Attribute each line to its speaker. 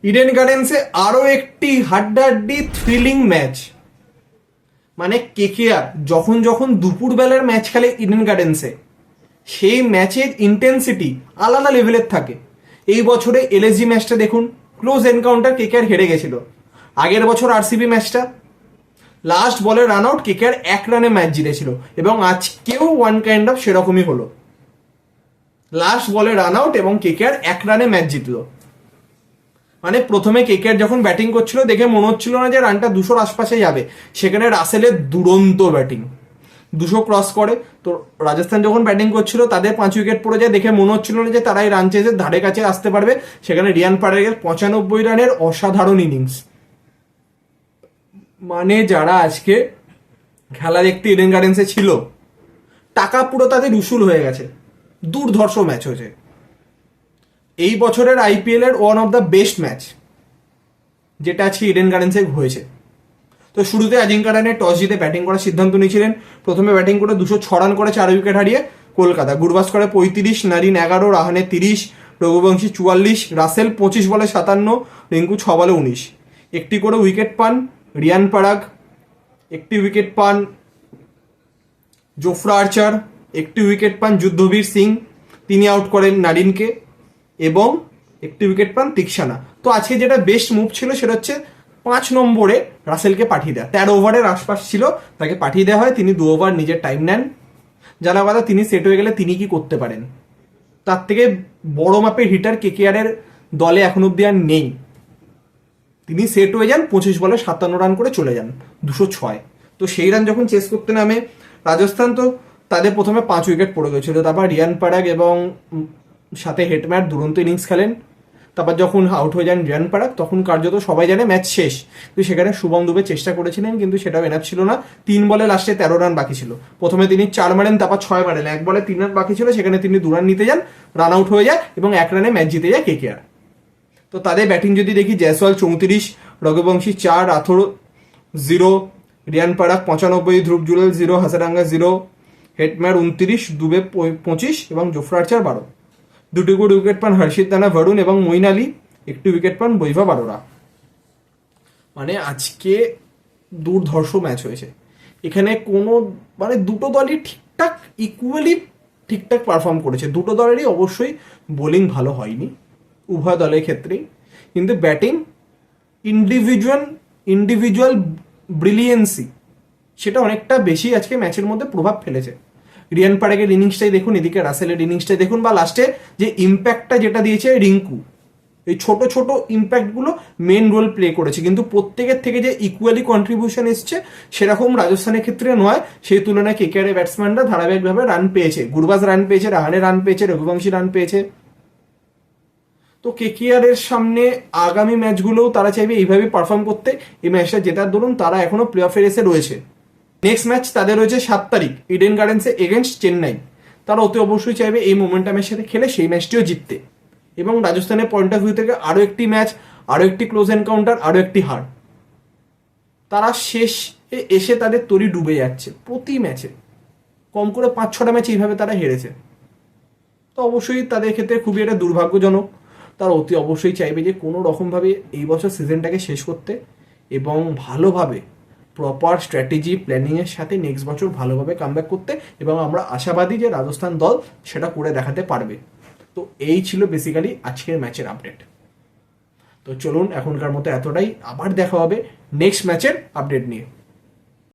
Speaker 1: Eden গার্ডেন্সে আরো একটি হাড্ডাহাড্ডি থ্রিলিং ম্যাচ। মানে কেকেআর যখন যখন দুপুরবেলার ম্যাচ খেলে ইডেন গার্ডেন্সে, সেই ম্যাচের ইন্টেন্সিটি আলাদা লেভেলের থাকে। এই বছরে এলএসজি ম্যাচটা দেখুন, ক্লোজ এনকাউন্টার, কেকেআর হেরে গেছিল। আগের বছর আরসিবি ম্যাচটা লাস্ট বলে রান আউট, কেকেআর 1 রানে ম্যাচ জিতেছিল, এবং আজকেও ওয়ান কাইন্ড অফ সেরকমই হলো। লাস্ট বলে রান আউট এবং কেকেআর 1 রানে ম্যাচ জিতলো। মানে প্রথমে কেকেআর যখন ব্যাটিং করছিল দেখে মনে হচ্ছিল না যে রানটা 200-র আশপাশে যাবে, সেখানে রাসেলের দুরন্ত ব্যাটিং, 200 ক্রস করে। তো রাজস্থান যখন ব্যাটিং করছিল তাদের 5 উইকেট পড়ে যায়, দেখে মনে হচ্ছিল না যে তারা এই রান চেজের ধারে কাছে আসতে পারবে। সেখানে রিয়ান পারাগের 95 রানের অসাধারণ ইনিংস। মানে যারা আজকে খেলা দেখতে ইডেন গার্ডেন্সে ছিল, টাকা পুরো তাদের উসুল হয়ে গেছে। দুর্ধর্ষ ম্যাচ হয়েছে। এই বছরের আইপিএল এর one of the best match যেটা আজকে ইডেন গার্ডেন্সে হয়েছে। তো শুরুতে অজিঙ্কা রাহানে টস জিতে ব্যাটিং করার সিদ্ধান্ত নিয়েছিলেন। প্রথমে ব্যাটিং করে 206 রান করে 4 উইকেট হারিয়ে কলকাতা। গুরবাস্কর 35, নারিন 11, রাহানে 30, রঘুবংশী 44, রাসেল 25 বলে 57, রিঙ্কু 6 বলে 19। একটি করে উইকেট পান রিয়ান পারাগ, একটি উইকেট পান জোফরা আর্চার, একটি উইকেট পান যুদ্ধবীর সিং, তিনি আউট করেন নারিনকে, এবং একটি উইকেট পান তিক্সানা। তো আজকে যেটা বেস্ট মুভ ছিল সেটা হচ্ছে 5 নম্বরে রাসেলকে পাঠিয়ে দেওয়া। 13 ওভারের আশপাশ ছিল, তাকে পাঠিয়ে দেওয়া হয়। তিনি 2 ওভার নিজের টাইম নেন। জানা কথা, তিনি সেট হয়ে গেলে তিনি কি করতে পারেন, তার থেকে বড় মাপের হিটার কেকেআরের দলে এখন অব্দি আর নেই। তিনি সেট হয়ে যান, 25 বলে 57 রান করে চলে যান, 206। তো সেই রান যখন চেস করতে নামে রাজস্থান, তো তাদের প্রথমে 5 উইকেট পড়ে গেছিল। তারপর রিয়ান পারাগ এবং সাথে হেটম্যাট দুরন্ত ইনিংস খেলেন। তারপর যখন আউট হয়ে যান রিয়ান পারাগ, তখন কার্যত সবাই জানে ম্যাচ শেষ। কিন্তু সেখানে শুভম দুবে চেষ্টা করেছিলেন, কিন্তু সেটাও এনাফ ছিল না। 3 বলে লাস্টে 13 রান বাকি ছিল। প্রথমে তিনি 4 মারেন, তারপর 6 মারেন। 1 বলে 3 রান বাকি ছিল, সেখানে তিনি 2 রান নিতে যান, রান আউট হয়ে যায় এবং 1 রানে ম্যাচ জিতে যায় কেকেআর। তো তাদের ব্যাটিং যদি দেখি, জয়সওয়াল 34, রঘুবংশী 4, রাথোর 0, রিয়ান পারাগ 95, ধ্রুব জুরেল 0, হাসারাঙ্গা 0, হেটম্যাট 29, দুবে 25 এবং জোফরা আর্চার 12। 2টি করে উইকেট পান হর্ষিত রানা, বরুণ এবং মঈন আলী, একটি উইকেট পান বৈভব আরোরা। মানে আজকে দুর্ধর্ষ ম্যাচ হয়েছে। এখানে কোনো মানে দুটো দলই ঠিকঠাক ইকুয়ালি ঠিকঠাক পারফর্ম করেছে। দুটো দলেরই অবশ্যই বোলিং ভালো হয়নি উভয় দলের ক্ষেত্রেই, কিন্তু ব্যাটিং ইন্ডিভিজুয়াল ব্রিলিয়েন্সি সেটা অনেকটা বেশি আজকে ম্যাচের মধ্যে প্রভাব ফেলেছে। রিয়ান পারাগের ইনিংসটাই দেখুন, এদিকে রাসেলের ইনিংসটাই দেখুন, বা লাস্টে যে ইম্প্যাক্টটা যেটা দিয়েছে রিঙ্কু, এই ছোট ছোট ইম্প্যাক্টগুলো মেন রোল প্লে করেছে। কিন্তু প্রত্যেকের থেকে যে ইকুয়ালি কন্ট্রিবিউশন এসছে সেরকম রাজস্থানের ক্ষেত্রে নয়। সেই তুলনায় কেকেআরের ব্যাটসম্যানরা ধারাবাহিকভাবে রান পেয়েছে। গুরবাজ রান পেয়েছে, রাহানে রান পেয়েছে, রঘুবংশী রান পেয়েছে। তো কেকেআরের সামনে আগামী ম্যাচগুলোও তারা চাইবে এইভাবে পারফর্ম করতে। এই ম্যাচটা জেতার দরুন তারা এখনো প্লে অফের এসে রয়েছে। নেক্সট ম্যাচ তাদের রয়েছে 7 তারিখ ইডেন গার্ডেন্সে এগেনস্ট চেন্নাই। তারা অতি অবশ্যই চাইবে এই মোমেন্টামের সাথে খেলে সেই ম্যাচটিও জিততে, এবং রাজস্থানের পয়েন্ট অফ ভিউ থেকে আরও একটি ম্যাচ, আরও একটি ক্লোজ এনকাউন্টার, আরও একটি হার। তারা শেষে এসে তাদের তরি ডুবে যাচ্ছে। প্রতি ম্যাচে কম করে 5-6টা ম্যাচ এইভাবে তারা হেরেছে। তো অবশ্যই তাদের ক্ষেত্রে খুবই একটা দুর্ভাগ্যজনক। তারা অতি অবশ্যই চাইবে যে কোনো রকমভাবে এই বছর সিজনটাকে শেষ করতে এবং ভালোভাবে প্রপার স্ট্র্যাটেজি প্ল্যানিংয়ের সাথে নেক্সট বছর ভালোভাবে কামব্যাক করতে, এবং আমরা আশাবাদী যে রাজস্থান দল সেটা করে দেখাতে পারবে। তো এই ছিল বেসিক্যালি আজকের ম্যাচের আপডেট। তো চলুন এখনকার মতো এতটাই, আবার দেখা হবে নেক্সট ম্যাচের আপডেট নিয়ে।